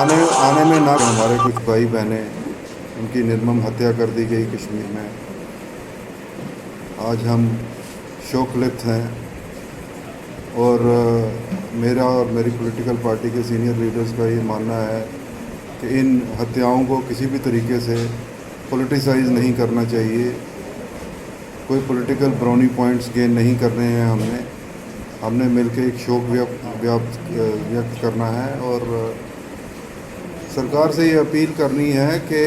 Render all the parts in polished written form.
आने आने में ना हमारे कुछ भाई बहनें उनकी निर्मम हत्या कर दी गई कश्मीर में। आज हम शोकलिप्त हैं और मेरा और मेरी पॉलिटिकल पार्टी के सीनियर लीडर्स का ये मानना है कि इन हत्याओं को किसी भी तरीके से पॉलिटिसाइज नहीं करना चाहिए। कोई पॉलिटिकल ब्राउनी पॉइंट्स गेन नहीं करने हैं। हमने मिलकर एक शोक व्यक्त करना है और सरकार से ये अपील करनी है कि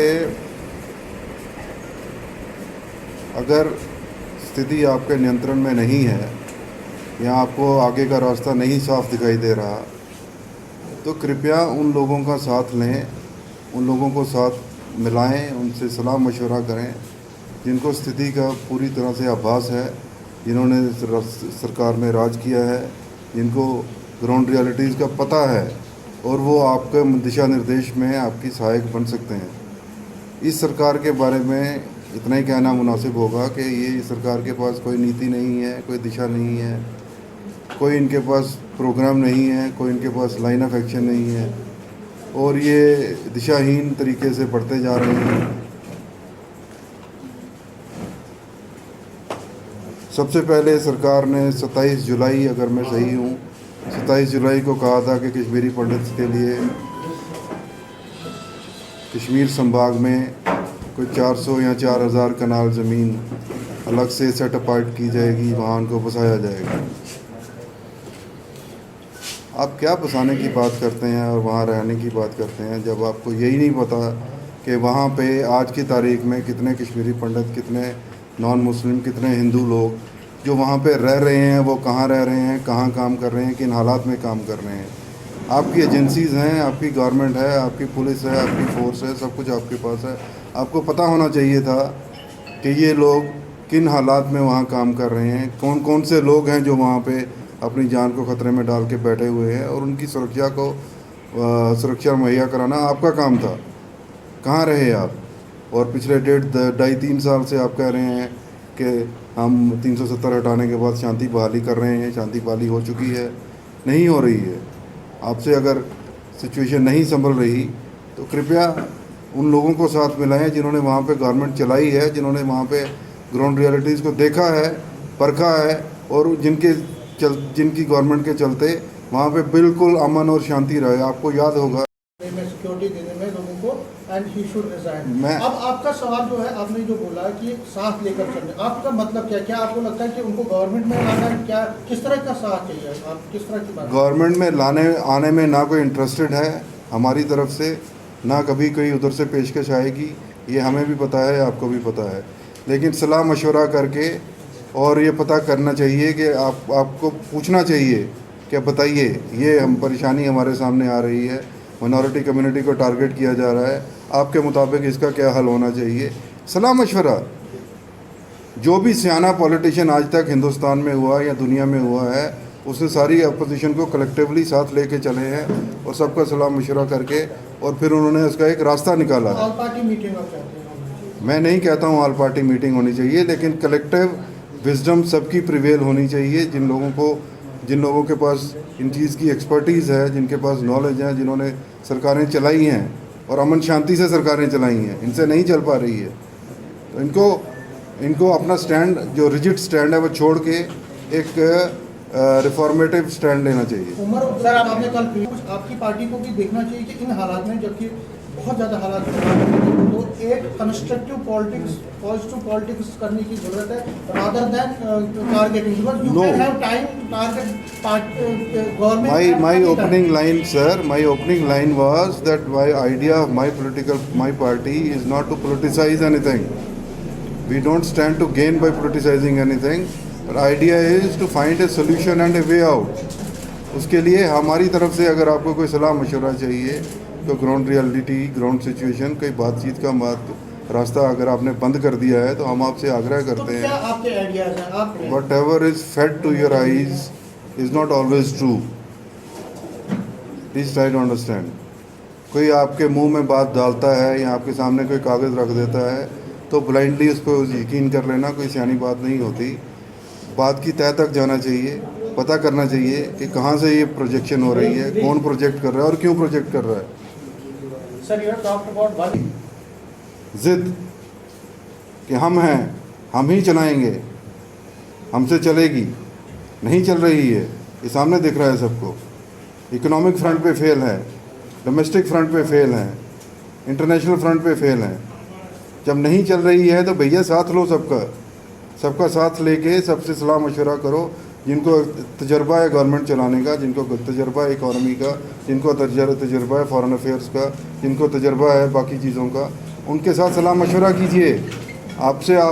अगर स्थिति आपके नियंत्रण में नहीं है या आपको आगे का रास्ता नहीं साफ दिखाई दे रहा, तो कृपया उन लोगों का साथ लें, उन लोगों को साथ मिलाएं, उनसे सलाह मशवरा करें जिनको स्थिति का पूरी तरह से आभास है, जिन्होंने सरकार में राज किया है, जिनको ग्राउंड रियलिटीज़ का पता है और वो आपके दिशा निर्देश में आपकी सहायक बन सकते हैं। इस सरकार के बारे में इतना ही कहना मुनासिब होगा कि ये सरकार के पास कोई नीति नहीं है, कोई दिशा नहीं है, कोई इनके पास प्रोग्राम नहीं है, कोई इनके पास लाइन ऑफ एक्शन नहीं है और ये दिशाहीन तरीके से बढ़ते जा रहे हैं। सबसे पहले सरकार ने 27 जुलाई, अगर मैं सही हूँ, 27 जुलाई को कहा था कि कश्मीरी पंडित के लिए कश्मीर संभाग में कोई 400 या 4000 कनाल ज़मीन अलग से सेट अपार्ट की जाएगी, वहाँ उनको बसाया जाएगा। आप क्या बसाने की बात करते हैं और वहाँ रहने की बात करते हैं जब आपको यही नहीं पता कि वहाँ पे आज की तारीख में कितने कश्मीरी पंडित, कितने नॉन मुस्लिम, कितने हिंदू लोग जो वहाँ पे रह रहे हैं, वो कहाँ रह रहे हैं, कहाँ काम कर रहे हैं, किन हालात में काम कर रहे हैं। आपकी एजेंसीज़ हैं, आपकी गवर्नमेंट है, आपकी पुलिस है, आपकी फ़ोर्स है, सब कुछ आपके पास है। आपको पता होना चाहिए था कि ये लोग किन हालात में वहाँ काम कर रहे हैं, कौन कौन से लोग हैं जो वहाँ पे अपनी जान को ख़तरे में डाल के बैठे हुए हैं और उनकी सुरक्षा मुहैया कराना आपका काम था। कहाँ रहे आप? और पिछले 2.5-3 साल से आप कह रहे हैं कि हम 370 हटाने के बाद शांति बहाली कर रहे हैं। शांति बहाली हो चुकी है? नहीं हो रही है। आपसे अगर सिचुएशन नहीं संभल रही तो कृपया उन लोगों को साथ मिलाएं जिन्होंने वहाँ पे गवर्नमेंट चलाई है, जिन्होंने वहाँ पे ग्राउंड रियलिटीज़ को देखा है, परखा है और जिनकी गवर्नमेंट के चलते वहाँ पे बिल्कुल अमन और शांति रहे। आपको याद होगा सिक्योरिटी देने में लोगों को एंड ही शुड रिजाइन। अब आपका सवाल जो है, आपने जो बोला कि साथ लेकर चलने, आपका मतलब क्या आपको लगता है कि उनको गवर्नमेंट में लाना है? क्या किस तरह का साथ चाहिए? आप किस तरह की बात? गवर्नमेंट में आने में ना कोई इंटरेस्टेड है हमारी तरफ से, ना कभी कोई उधर से पेशकश आएगी। ये हमें भी पता है, आपको भी पता है। लेकिन सलाह मशवरा करके और ये पता करना चाहिए कि आपको पूछना चाहिए कि बताइए ये हम परेशानी हमारे सामने आ रही है, माइनॉरिटी कम्युनिटी को टारगेट किया जा रहा है, आपके मुताबिक इसका क्या हल होना चाहिए। सलाह मशवरा जो भी सियाना पॉलिटिशियन आज तक हिंदुस्तान में हुआ या दुनिया में हुआ है, उसने सारी अपोजिशन को कलेक्टिवली साथ लेके चले हैं और सबका सलाह मशवरा करके और फिर उन्होंने उसका एक रास्ता निकाला है। ऑल पार्टी मीटिंग आप चाहते हैं? मैं नहीं कहता हूँ ऑल पार्टी मीटिंग होनी चाहिए, लेकिन कलेक्टिव विजडम सबकी प्रिवेल होनी चाहिए। जिन लोगों के पास इन चीज़ की एक्सपर्टीज़ है, जिनके पास नॉलेज है, जिन्होंने सरकारें चलाई हैं और अमन शांति से सरकारें चलाई हैं, इनसे नहीं चल पा रही है, तो इनको अपना स्टैंड, जो रिजिड स्टैंड है, वो छोड़ के एक रिफॉर्मेटिव स्टैंड लेना चाहिए। उमर सर, आपने कल कुछ आपकी पार्टी को भी देखना चाहिए कि इन हालात में, जबकि बहुत ज़्यादा हालात तो एक कंस्ट्रक्टिव पॉलिटिक्स, पॉजिटिव पॉलिटिक्स करने की जरूरत है rather than targeting, because you can have time to target government. My opening line was that my idea of my party is not to politicize anything. We don't stand to gain by politicizing anything. But idea is to find a solution and a way out. उसके लिए हमारी तरफ से अगर आपको कोई सलाह मशवरा चाहिए तो ग्राउंड रियलिटी, ग्राउंड सिचुएशन, कोई बातचीत का रास्ता अगर आपने बंद कर दिया है तो हम आपसे आग्रह करते हैं, आपके आइडियाज हैं, आप whatever is fed to your eyes is not always true. Please try to understand. कोई आपके मुंह में बात डालता है या आपके सामने कोई कागज़ रख देता है तो ब्लाइंडली उस पर यकीन कर लेना कोई सियानी बात नहीं होती। बात की तह तक जाना चाहिए, पता करना चाहिए कि कहाँ से ये प्रोजेक्शन हो रही है, कौन प्रोजेक्ट कर रहा है और क्यों प्रोजेक्ट कर रहा है। Sir, you have talked about one. ज़िद कि हम हैं, हम ही चलाएंगे, हमसे चलेगी, नहीं चल रही है, ये सामने दिख रहा है सबको। इकोनॉमिक फ्रंट पे फेल है, डोमेस्टिक फ्रंट पे फेल है, इंटरनेशनल फ्रंट पे फेल है। जब नहीं चल रही है तो भैया साथ लो सबका साथ लेके सबसे सलाह मशवरा करो। जिनको तजर्बा है गवर्नमेंट चलाने का, जिनको तजर्बा है इकॉनमी का, जिनको तजर्बा है फॉरेन अफेयर्स का, जिनको तजर्बा है बाकी चीज़ों का, उनके साथ सलाह मशवरा कीजिए। आपसे आप